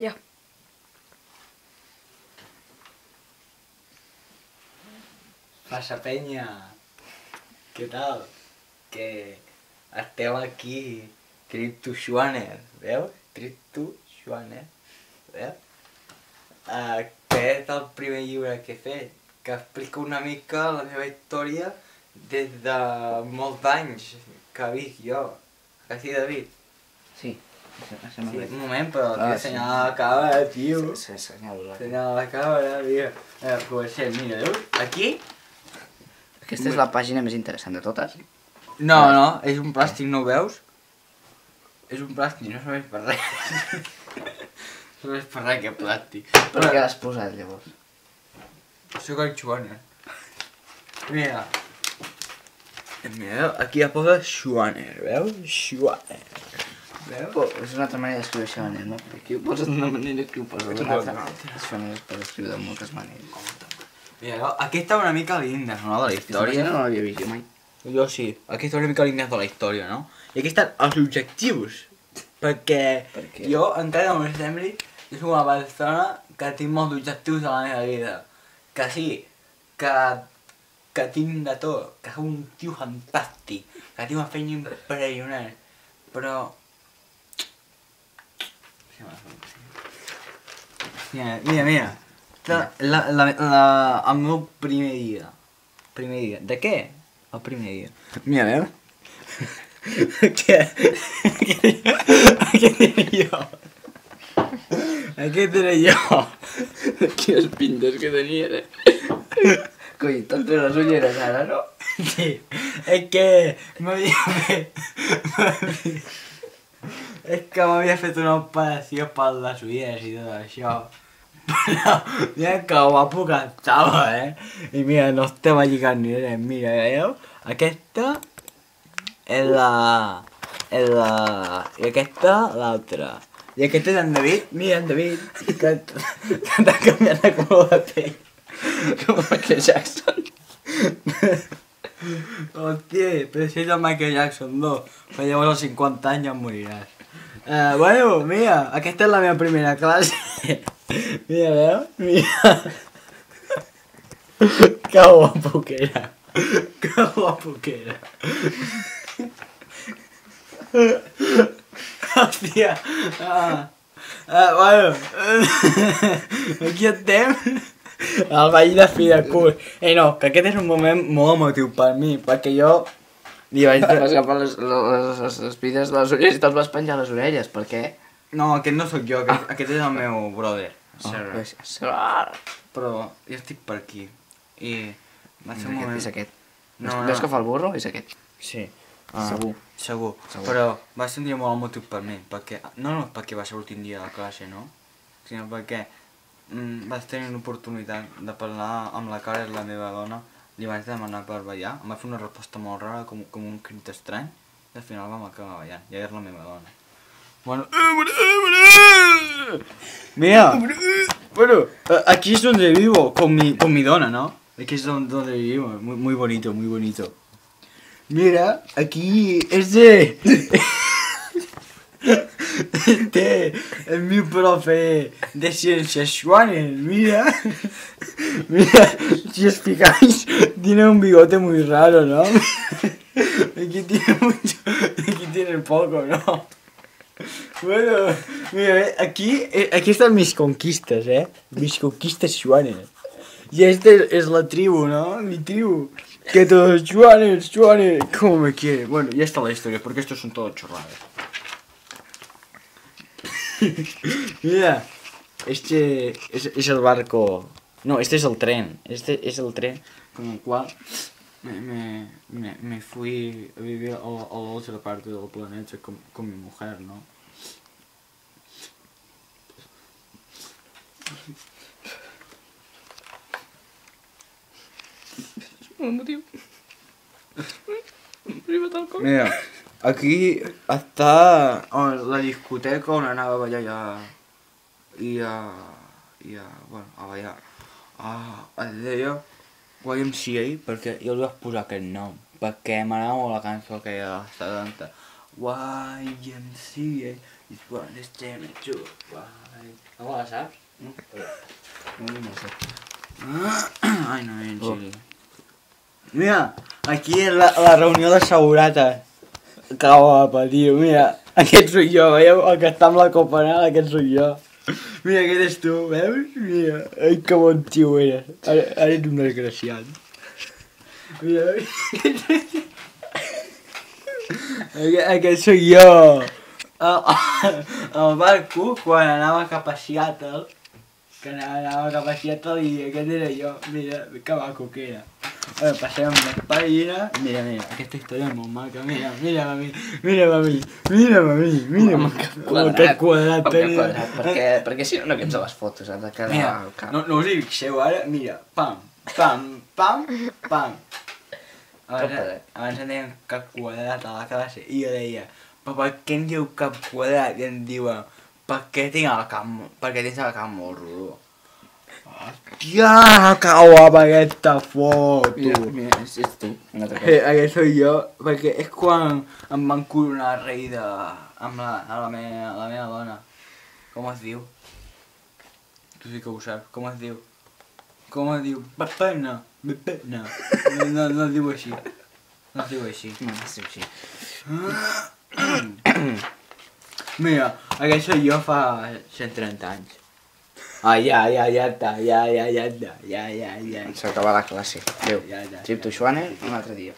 Ja. Passa penya, què tal? Que esteu aquí, Crypto Schwaner, veus? Crypto Schwaner, veus? Que és el primer llibre que he fet, que explica una mica la meva història des de molts anys que visc jo. Que sí, David? Sí, Sí, un moment, però t'he assenyalat la càmera, tio. S'assenyala la Assenyala la càmera, mira. Comencem, mira, veus? Aquí? Aquesta és la pàgina més interessant de totes. No, no, és un plàstic, no ho veus? És un plàstic, no serveix per res. No serveix per res, aquest plàstic. Per què l'has posat, llavors? Soc el Schwaner. Mira. Mira, aquí ja posa Schwaner, veus? Schwaner. Veus? És una altra manera d'escriure Schwaner, no? Aquí ho poses d'una manera i aquí ho poses d'una altra. Schwaner es pot escriure de moltes maneres. Mira, aquí està una mica l'índex, no?, de la Aquesta història. pàgina no l'havia vist jo mai. Jo sí, aquí està una mica l'índex de la història, no? I aquí estan els objectius. Perquè Per què? jo, encara no m'ho sembli, jo soc una persona que tinc molts objectius a la meva vida. Que sí, que tinc de tot, que soc un tio fantàstic, que tinc una feina impressionant, però... Mira. El meu primer dia. Primer dia. De què? El primer dia. Mira, veus? Aquest era jo. Aquest era jo. Quines pintes que tenia, eh? Coi, t'han tret les ulleres ara, no? Sí, és que m'havia fet... És que m'havia fet una operació per les ulleres i tot això. Però mira que guapo que estava, I mira, no estava lligant ni res. Mira, veieu? Aquesta és la... I aquesta l'altra. I aquest és en David. Mira, en David, que t'ha canviat de color de pell. Com Michael Jackson. Hòstia, però si és el Michael Jackson, no. Però llavors als 50 anys ja em moriràs. Bueno, mira, aquesta és la meva primera classe. Mira, veus? Mira. Que guapo que era. Que guapo que era. Hòstia. Bueno. Aquí estem. El ball de fi de curs. No, que aquest és un moment molt emotiu per mi, perquè jo li vaig Vas agafar les vides de les orelles i te'ls vas penjar a les orelles, per què? No, aquest no sóc jo, aquest és el meu brother. Però jo estic per aquí. I va ser un moment... És aquest. No, Veus que fa el burro? És aquest. Sí. Segur. Segur. Però va ser un dia molt emotiu per mi, perquè... No perquè va ser l'últim dia de la classe, no? Sinó perquè vaig tenir l'oportunitat de parlar amb la Cara, la meva dona, li vaig demanar per ballar, em va fer una resposta molt rara, com un crit estrany, i al final vam acabar ballant, i era la meva dona. Bueno... Mira, bueno, aquí es donde vivo, con mi dona, ¿no? Aquí es donde vivo, muy bonito, muy bonito. Mira, aquí, Este es mi profe de ciencias Schwaner, mira. Mira, si os fijáis, tiene un bigote muy raro, ¿no? Aquí tiene mucho, aquí tiene poco, ¿no? Bueno, mira, aquí están mis conquistas, Mis conquistas Schwaner. Y este es la tribu, ¿no? Mi tribu. Que todos Schwaner, como me quiere. Bueno, ya está la historia, porque estos son todos chorradas. Mira, este es el barco. No, este es el tren. Este es el tren con el cual me fui a vivir a la otra parte del planeta con mi mujer, ¿no? Mira, aquí està la discoteca on anava a ballar bueno, a ballar. Es deia YMCA perquè jo li vaig posar aquest nom, perquè m'agrada molt la cançó aquella de la 70. YMCA is what is damn it to. No la saps? No sé. Ai, no, en Chile. Mira, aquí és la reunió de seguretat. Que guapa, tio, mira. Aquest soc jo, veieu? El que està amb la copa anal, aquest soc jo. Mira, aquest és tu, veus? Mira, ai, que bon tio eres. Ara ets un desgraciat. Mira, aquest soc jo. El barco, quan anava cap a Seattle, i aquest era jo. Mira, que maco que era. Bueno, passem amb més pàgina. Mira, aquesta història és molt maca. Mira, mami. Amb el cap quadrat. Perquè si no, no quems a les fotos, has de quedar al cap. No us hi fixeu ara? Mira, pam. Abans em deien cap quadrat a la classe i jo deia, però per què em diu cap quadrat? I em diuen, perquè tens el cap molt rodó. Hòstia, que guapa aquesta foto! Mira, és tu, una altra cosa. Aquest soc jo, perquè és quan em van coronar rei amb la meva dona. Com es diu? Tu sí que ho saps, com es diu? Pepena. No es diu així. No es diu així. Mira, aquest soc jo fa 130 anys. Ah, ja està. S'acaba la classe. Adéu. Ja. Trip to Schwaner, un altre dia.